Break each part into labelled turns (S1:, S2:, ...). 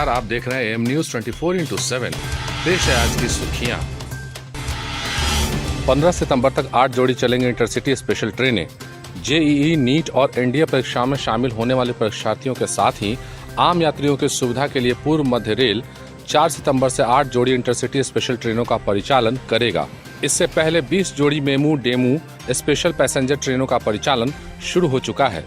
S1: नमस्कार, आप देख रहे हैं एम न्यूज 24x7। पेश है आज की सुर्खियां। 15 सितंबर तक 8 जोड़ी चलेंगे इंटरसिटी स्पेशल ट्रेनें। जेईई, नीट और एनडीए परीक्षा में शामिल होने वाले परीक्षार्थियों के साथ ही आम यात्रियों की सुविधा के लिए पूर्व मध्य रेल 4 सितंबर से 8 जोड़ी इंटरसिटी स्पेशल ट्रेनों का परिचालन करेगा। इससे पहले 20 जोड़ी मेमू डेमू स्पेशल पैसेंजर ट्रेनों का परिचालन शुरू हो चुका है।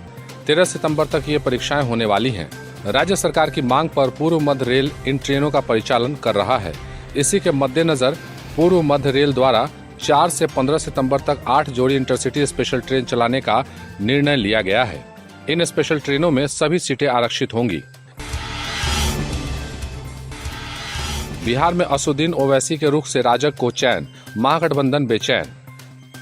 S1: 13 सितंबर तक ये परीक्षाएं होने वाली हैं। राज्य सरकार की मांग पर पूर्व मध्य रेल इन ट्रेनों का परिचालन कर रहा है। इसी के मद्देनजर पूर्व मध्य रेल द्वारा 4 से 15 सितंबर तक 8 जोड़ी इंटरसिटी स्पेशल ट्रेन चलाने का निर्णय लिया गया है। इन स्पेशल ट्रेनों में सभी सीटें आरक्षित होंगी। बिहार में असदुद्दीन ओवैसी के रुख से राजग को चैन, महागठबंधन बेचैन।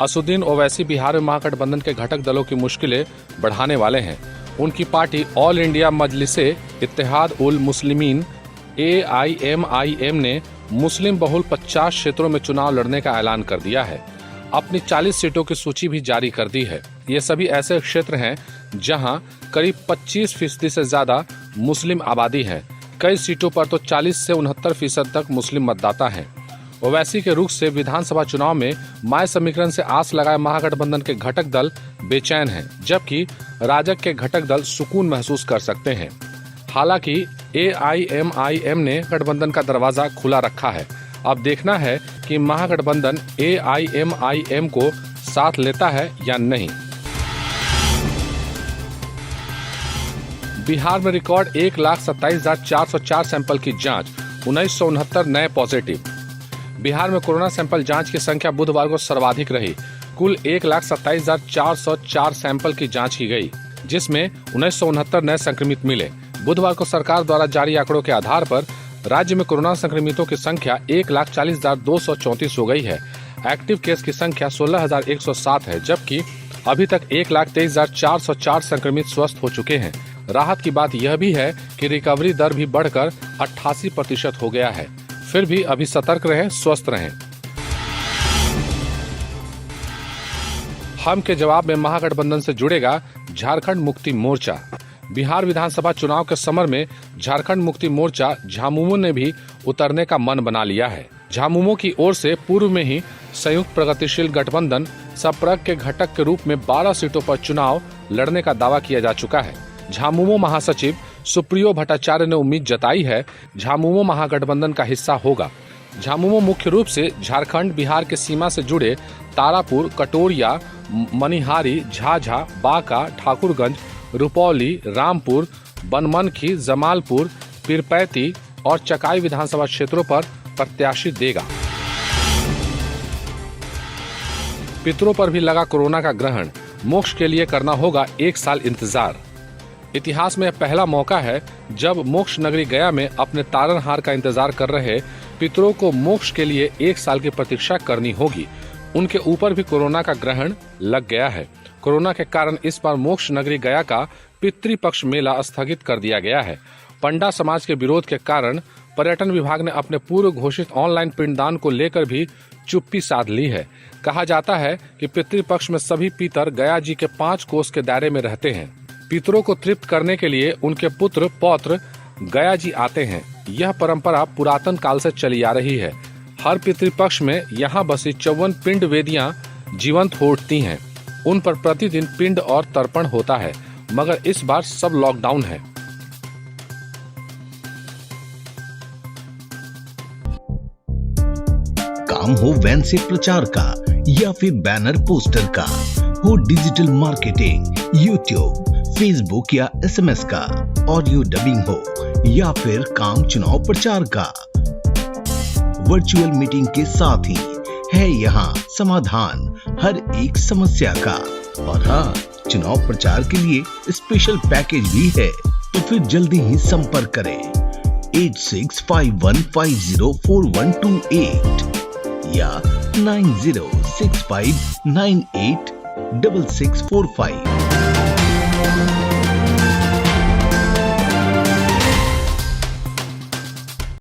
S1: असदुद्दीन ओवैसी बिहार में महागठबंधन के घटक दलों की मुश्किलें बढ़ाने वाले हैं। उनकी पार्टी ऑल इंडिया मजलिसे इत्तेहाद उल मुस्लिमीन AIMIM ने मुस्लिम बहुल 50 क्षेत्रों में चुनाव लड़ने का ऐलान कर दिया है। अपनी 40 सीटों की सूची भी जारी कर दी है। ये सभी ऐसे क्षेत्र हैं जहां करीब 25% से ज्यादा मुस्लिम आबादी है। कई सीटों पर तो 40 से 69% तक मुस्लिम मतदाता हैं। ओवैसी के रुख से विधानसभा चुनाव में माय समीकरण से आस लगाए महागठबंधन के घटक दल बेचैन हैं, जबकि राजग के घटक दल सुकून महसूस कर सकते हैं। हालांकि AIMIM ने गठबंधन का दरवाजा खुला रखा है। अब देखना है कि महागठबंधन AIMIM को साथ लेता है या नहीं। बिहार में रिकॉर्ड 1,27,404 सैंपल की जांच, 1969 नए पॉजिटिव। बिहार में कोरोना सैंपल जांच की संख्या बुधवार को सर्वाधिक रही। कुल 1,27,404 सैंपल की जांच की गई, जिसमें 1969 नए संक्रमित मिले। बुधवार को सरकार द्वारा जारी आंकड़ों के आधार पर राज्य में कोरोना संक्रमितों की संख्या 1,40,234 हो गई है। एक्टिव केस की संख्या 16,107 है, जबकि अभी तक 1,23,404 संक्रमित स्वस्थ हो चुके हैं। राहत की बात यह भी है कि रिकवरी दर भी बढ़कर 88% हो गया है। फिर भी अभी सतर्क रहें, स्वस्थ रहें। हम के जवाब में महागठबंधन से जुड़ेगा झारखंड मुक्ति मोर्चा। बिहार विधानसभा चुनाव के समर में झारखंड मुक्ति मोर्चा झामुमो ने भी उतरने का मन बना लिया है। झामुमो की ओर से पूर्व में ही संयुक्त प्रगतिशील गठबंधन सप्रग के घटक के रूप में 12 सीटों पर चुनाव लड़ने का दावा किया जा चुका है। झामुमो महासचिव सुप्रियो भट्टाचार्य ने उम्मीद जताई है झामुमो महागठबंधन का हिस्सा होगा। झामुमो मुख्य रूप से झारखंड बिहार के सीमा से जुड़े तारापुर, कटोरिया, मनिहारी, झाझा, बांका, ठाकुरगंज, रुपौली, रामपुर, बनमनखी, जमालपुर, पीरपैती और चकाई विधानसभा क्षेत्रों पर प्रत्याशी देगा। पितरों पर भी लगा कोरोना का ग्रहण, मोक्ष के लिए करना होगा 1 साल इंतजार। इतिहास में पहला मौका है जब मोक्ष नगरी गया में अपने तारनहार का इंतजार कर रहे पितरों को मोक्ष के लिए 1 साल की प्रतीक्षा करनी होगी। उनके ऊपर भी कोरोना का ग्रहण लग गया है। कोरोना के कारण इस बार मोक्ष नगरी गया का पितृपक्ष मेला स्थगित कर दिया गया है। पंडा समाज के विरोध के कारण पर्यटन विभाग ने अपने पूर्व घोषित ऑनलाइन पिंडदान को लेकर भी चुप्पी साध ली है। कहा जाता है कि पितृपक्ष में सभी पितर गया जी के 5 कोस के दायरे में रहते हैं। पितरों को तृप्त करने के लिए उनके पुत्र पौत्र गया जी आते हैं। यह परंपरा पुरातन काल से चली आ रही है। हर पितृपक्ष में यहाँ बसी 54 पिंड वेदियां जीवंत हो उठती हैं। उन पर प्रतिदिन पिंड और तर्पण होता है, मगर इस बार सब लॉकडाउन है।
S2: काम हो वैन से प्रचार का या फिर बैनर पोस्टर का, हो डिजिटल मार्केटिंग, यूट्यूब, फेसबुक या SMS का, ऑडियो डबिंग हो या फिर काम चुनाव प्रचार का, वर्चुअल मीटिंग के साथ ही है यहाँ समाधान हर एक समस्या का। और हाँ, चुनाव प्रचार के लिए स्पेशल पैकेज भी है, तो फिर जल्दी ही संपर्क करें 8651504128 या 9065986645।